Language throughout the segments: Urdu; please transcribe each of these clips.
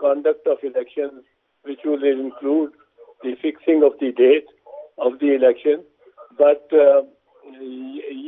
conduct of elections, which will include the fixing of the date of the election, but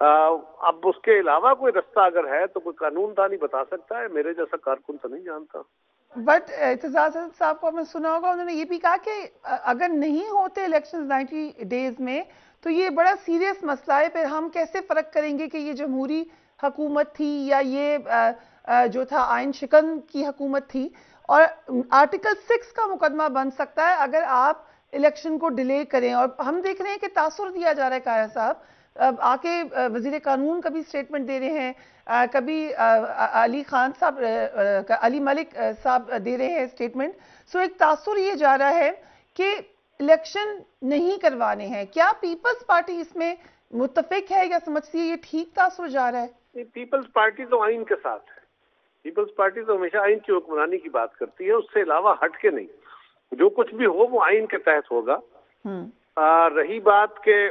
اب اس کے علاوہ کوئی رستہ اگر ہے تو کوئی قانون دانی بتا سکتا ہے، میرے جیسا کارکن تو نہیں جانتا. بٹ اعتزاز صاحب کو آپ نے سنا ہوگا، انہوں نے یہ بھی کہا کہ اگر نہیں ہوتے الیکشن 90 ڈیز میں تو یہ بڑا سیریس مسئلہ ہے، پھر ہم کیسے فرق کریں گے کہ یہ جمہوری حکومت تھی یا یہ جو تھا آئین شکن کی حکومت تھی. اور آرٹیکل 6 کا مقدمہ بن سکتا ہے اگر آپ الیکشن کو ڈیلے کریں. اور ہم دیکھ رہے ہیں کہ تاثر دیا جا رہا ہے قاہر صاحب، آ کے وزیر قانون کبھی اسٹیٹمنٹ دے رہے ہیں، کبھی علی خان صاحب، علی ملک صاحب دے رہے ہیں اسٹیٹمنٹ. سو ایک تاثر یہ جا رہا ہے کہ الیکشن نہیں کروانے ہیں. کیا پیپلز پارٹی اس میں متفق ہے یا سمجھتی ہے یہ ٹھیک تاثر جا رہا ہے؟ پیپلز پارٹی تو آئین کے ساتھ ہے. پیپلز پارٹی تو ہمیشہ آئین کی حکمرانی کی بات کرتی ہے، اس سے علاوہ ہٹ کے نہیں. جو کچھ بھی ہو وہ آئین کے تحت ہوگا. رہی بات کہ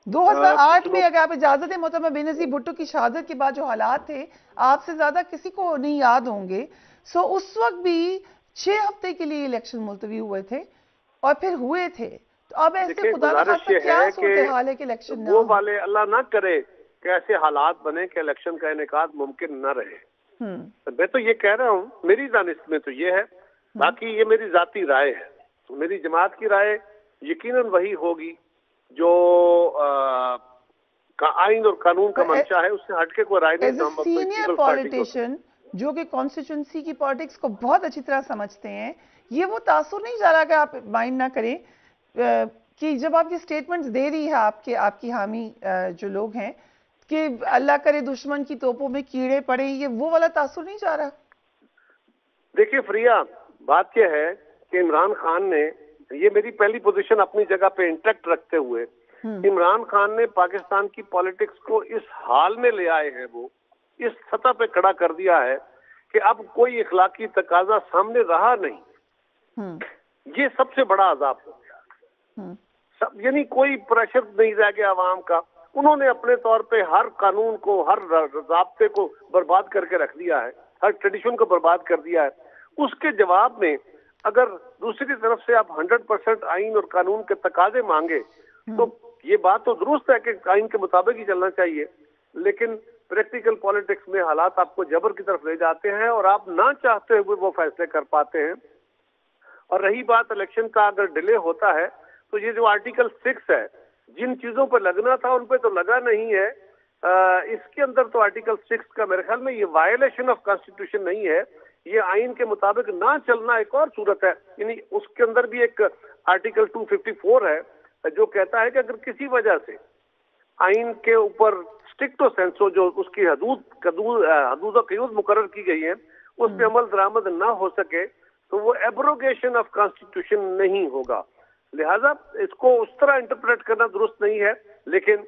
2008 میں اگر آپ اجازت ہیں محترمہ بے نظیر بھٹو کی شہادت کے بعد جو حالات تھے آپ سے زیادہ کسی کو نہیں یاد ہوں گے. سو اس وقت بھی 6 ہفتے کے لیے الیکشن ملتوی ہوئے تھے اور پھر ہوئے تھے. تو اب ایسے خدا نخواستہ کیا صورتحال ہے کہ الیکشن نہ وہ والے اللہ نہ کرے کہ ایسے حالات بنے کہ الیکشن کا انعقاد ممکن نہ رہے. میں تو یہ کہہ رہا ہوں، میری دانست میں تو یہ ہے، باقی یہ میری ذاتی رائے ہے. میری جماعت کی رائے یقیناً وہی ہوگی جو آئین اور قانون کا منشا ہے، اس سے ہٹ کے کوئی رائے نہیں. سینئر پولیٹیشین جو کہ کانسٹیٹیوئنسی کی پالیٹکس کو بہت اچھی طرح سمجھتے ہیں، یہ وہ تاثر نہیں جا رہا کہ آپ مائنڈ نہ کریں کہ جب آپ یہ اسٹیٹمنٹس دے رہی ہے آپ کی حامی جو لوگ ہیں کہ اللہ کرے دشمن کی توپوں میں کیڑے پڑے، یہ وہ والا تاثر نہیں جا رہا؟ دیکھیے فریہ، بات یہ ہے کہ عمران خان نے، یہ میری پہلی پوزیشن اپنی جگہ پہ انٹیکٹ رکھتے ہوئے، عمران خان نے پاکستان کی پالیٹکس کو اس حال میں لے آئے ہیں، وہ اس سطح پہ کھڑا کر دیا ہے کہ اب کوئی اخلاقی تقاضا سامنے رہا نہیں. یہ سب سے بڑا عذاب ہو گیا. یعنی کوئی پریشر نہیں رہ گیا عوام کا. انہوں نے اپنے طور پہ ہر قانون کو، ہر ضابطے کو برباد کر کے رکھ دیا ہے، ہر ٹریڈیشن کو برباد کر دیا ہے. اس کے جواب میں اگر دوسری طرف سے آپ 100% آئین اور قانون کے تقاضے مانگے تو یہ بات تو درست ہے کہ آئین کے مطابق ہی چلنا چاہیے، لیکن پریکٹیکل پالیٹکس میں حالات آپ کو جبر کی طرف لے جاتے ہیں اور آپ نہ چاہتے ہوئے وہ فیصلے کر پاتے ہیں. اور رہی بات الیکشن کا اگر ڈیلے ہوتا ہے تو یہ جو آرٹیکل 6 ہے، جن چیزوں پہ لگنا تھا ان پہ تو لگا نہیں ہے. اس کے اندر تو آرٹیکل 6 کا میرے خیال میں یہ وائلیشن آف کانسٹیٹیوشن نہیں ہے، یہ آئین کے مطابق نہ چلنا ایک اور صورت ہے. یعنی اس کے اندر بھی ایک آرٹیکل 254 ہے جو کہتا ہے کہ اگر کسی وجہ سے آئین کے اوپر اسٹرکٹو سینسو جو اس کی حدود و قیود مقرر کی گئی ہیں اس پہ عمل درآمد نہ ہو سکے تو وہ ایبروگیشن آف کانسٹیٹیوشن نہیں ہوگا. لہذا اس کو اس طرح انٹرپریٹ کرنا درست نہیں ہے. لیکن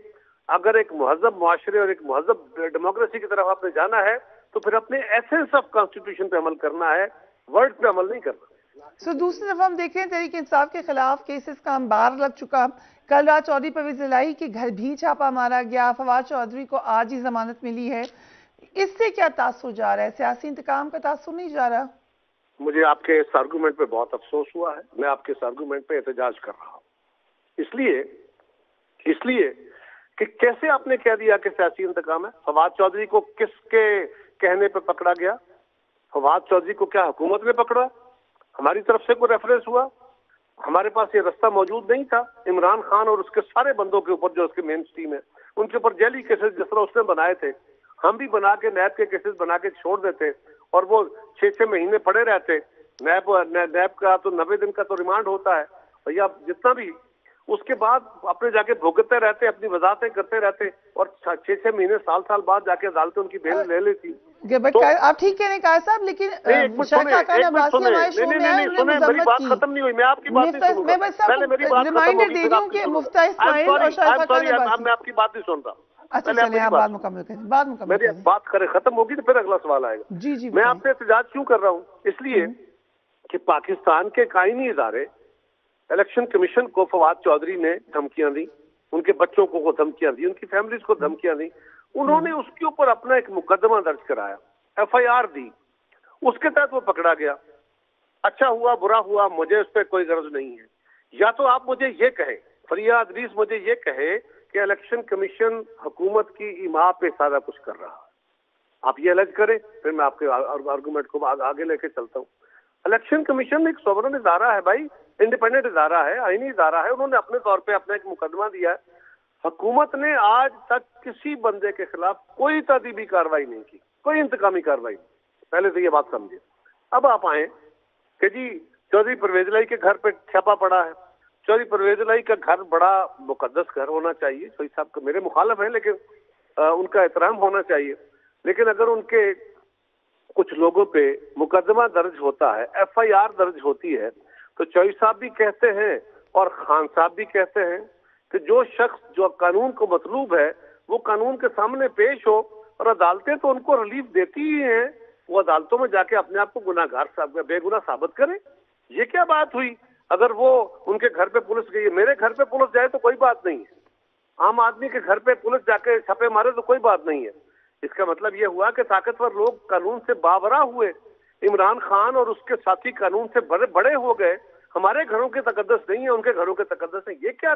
اگر ایک مہذب معاشرے اور ایک مہذب ڈیموکریسی کی طرف آپ نے جانا ہے تو پھر اپنے ایسنس آف کانسٹیٹیوشن پہ عمل کرنا ہے، ورڈ پہ عمل نہیں کرنا. دوسری طرف ہم دیکھیں تحریک انصاف کے خلاف کیسز کا انبار لگ چکا. کل رات چودھری پرویز الہی کے گھر بھی چھاپا مارا گیا. فواد چودھری کو آج ہی ضمانت ملی ہے. اس سے کیا تاثر جا رہا ہے؟ سیاسی انتقام کا تاثر نہیں جا رہا؟ مجھے آپ کے اس آرگومنٹ پہ بہت افسوس ہوا ہے. میں آپ کے اس آرگومنٹ پہ احتجاج کر رہا ہوں. اس لیے کہ کیسے آپ نے کہہ دیا کہ سیاسی انتقام ہے؟ فواد چودھری کو کس کے کہنے پہ پکڑا گیا؟ فواد چودھری کو کیا حکومت نے پکڑا؟ ہماری طرف سے کوئی ریفرنس ہوا؟ ہمارے پاس یہ رستہ موجود نہیں تھا. عمران خان اور اس کے سارے بندوں کے اوپر جو اس کے مین سٹریم ہے ان کے اوپر جیلی کیسز جس طرح اس نے بنائے تھے ہم بھی بنا کے نیب کے کیسز بنا کے چھوڑ دیتے اور وہ 6 مہینے پڑے رہتے. نیب کا تو 90 دن کا تو ریمانڈ ہوتا ہے یا جتنا بھی، اس کے بعد اپنے جا کے بھگتتے رہتے، اپنی وضاحتیں کرتے رہتے اور 6 مہینے سال بعد جا کے عدالتیں ان کی بیل لے لیتی. آپ ٹھیک کہہ رہے ہیں قائد صاحب، لیکن میری بات ختم نہیں ہوئی. میں آپ کی بات نہیں سن رہا. پہلے میری بات ختم ہوگی پھر آپ میں آپ کی بات نہیں سن رہا. میری بات ختم ہوگی تو پھر اگلا سوال آئے گا. میں آپ سے احتجاج کیوں کر رہا ہوں؟ اس لیے کہ پاکستان کے آئینی ادارے الیکشن کمیشن کو فواد چودھری نے دھمکیاں دی، ان کے بچوں کو دھمکیاں دی، ان کی فیملیز کو دھمکیاں دی. انہوں نے اس کے اوپر اپنا ایک مقدمہ درج کرایا، FIR دی، اس کے تحت وہ پکڑا گیا. اچھا ہوا برا ہوا مجھے اس پہ کوئی غرض نہیں ہے. یا تو آپ مجھے یہ کہیں، فریہ ادریس مجھے یہ کہے کہ الیکشن کمیشن حکومت کی ایما پہ سارا کچھ کر رہا ہے. آپ یہ الگ کریں, پھر میں آپ کے آرگومنٹ کو آگے لے کے چلتا ہوں. الیکشن کمیشن ایک سوورن ادارہ ہے بھائی, انڈیپینڈنٹ ادارہ ہے, آئینی ادارہ ہے. انہوں نے اپنے طور پہ اپنا ایک مقدمہ دیا ہے. حکومت نے آج تک کسی بندے کے خلاف کوئی تعدیبی کارروائی نہیں کی, کوئی انتقامی کارروائی نہیں. پہلے تو یہ بات سمجھے. اب آپ آئیں کہ جی چودھری پرویز الہی کے گھر پہ چھاپا پڑا ہے. چودھری پرویز الہی کا گھر بڑا مقدس گھر ہونا چاہیے. چودھری صاحب کو میرے مخالف ہیں لیکن ان کا احترام ہونا چاہیے. لیکن اگر ان کے کچھ لوگوں پہ مقدمہ درج ہوتا ہے, ایف آئی آر درج ہوتی ہے, تو چودھری صاحب بھی کہتے ہیں اور خان صاحب بھی کہتے ہیں کہ جو شخص جو قانون کو مطلوب ہے وہ قانون کے سامنے پیش ہو, اور عدالتیں تو ان کو ریلیف دیتی ہی ہیں. وہ عدالتوں میں جا کے اپنے آپ کو گناہگار بے گناہ ثابت کریں. یہ کیا بات ہوئی؟ اگر وہ ان کے گھر پہ پولیس گئی, میرے گھر پہ پولیس جائے تو کوئی بات نہیں ہے, عام آدمی کے گھر پہ پولیس جا کے چھاپے مارے تو کوئی بات نہیں ہے. اس کا مطلب یہ ہوا کہ طاقتور لوگ قانون سے باورا ہوئے. عمران خان اور اس کے ساتھی قانون سے بڑے ہو گئے. ہمارے گھروں کے تقدس نہیں ہے, ان کے گھروں کے تقدس ہے. یہ کیا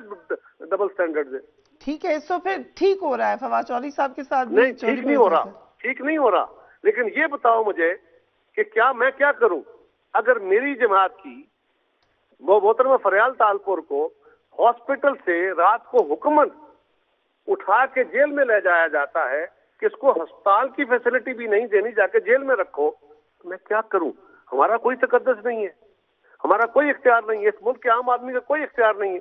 ڈبل سٹینڈرڈ ہے؟ ٹھیک ہے, تو پھر ٹھیک ہو رہا ہے فواد چودھری صاحب کے ساتھ؟ نہیں, ٹھیک نہیں ہو رہا, ٹھیک نہیں ہو رہا. لیکن یہ بتاؤ مجھے کہ میں کیا کروں اگر میری جماعت کی محترمہ فریال تالپور کو ہاسپٹل سے رات کو حکمن اٹھا کے جیل میں لے جایا جاتا ہے کہ اس کو ہسپتال کی فیسلٹی بھی نہیں دینی, جا کے جیل میں رکھو. میں کیا کروں؟ ہمارا کوئی تقدس نہیں ہے, ہمارا کوئی اختیار نہیں ہے, اس ملک کے عام آدمی کا کوئی اختیار نہیں ہے.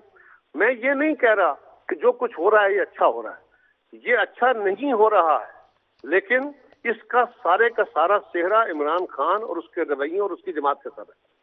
میں یہ نہیں کہہ رہا کہ جو کچھ ہو رہا ہے یہ اچھا ہو رہا ہے, یہ اچھا نہیں ہو رہا ہے, لیکن اس کا سارے کا سارا سہرا عمران خان اور اس کے رویوں اور اس کی جماعت کے ساتھ ہے.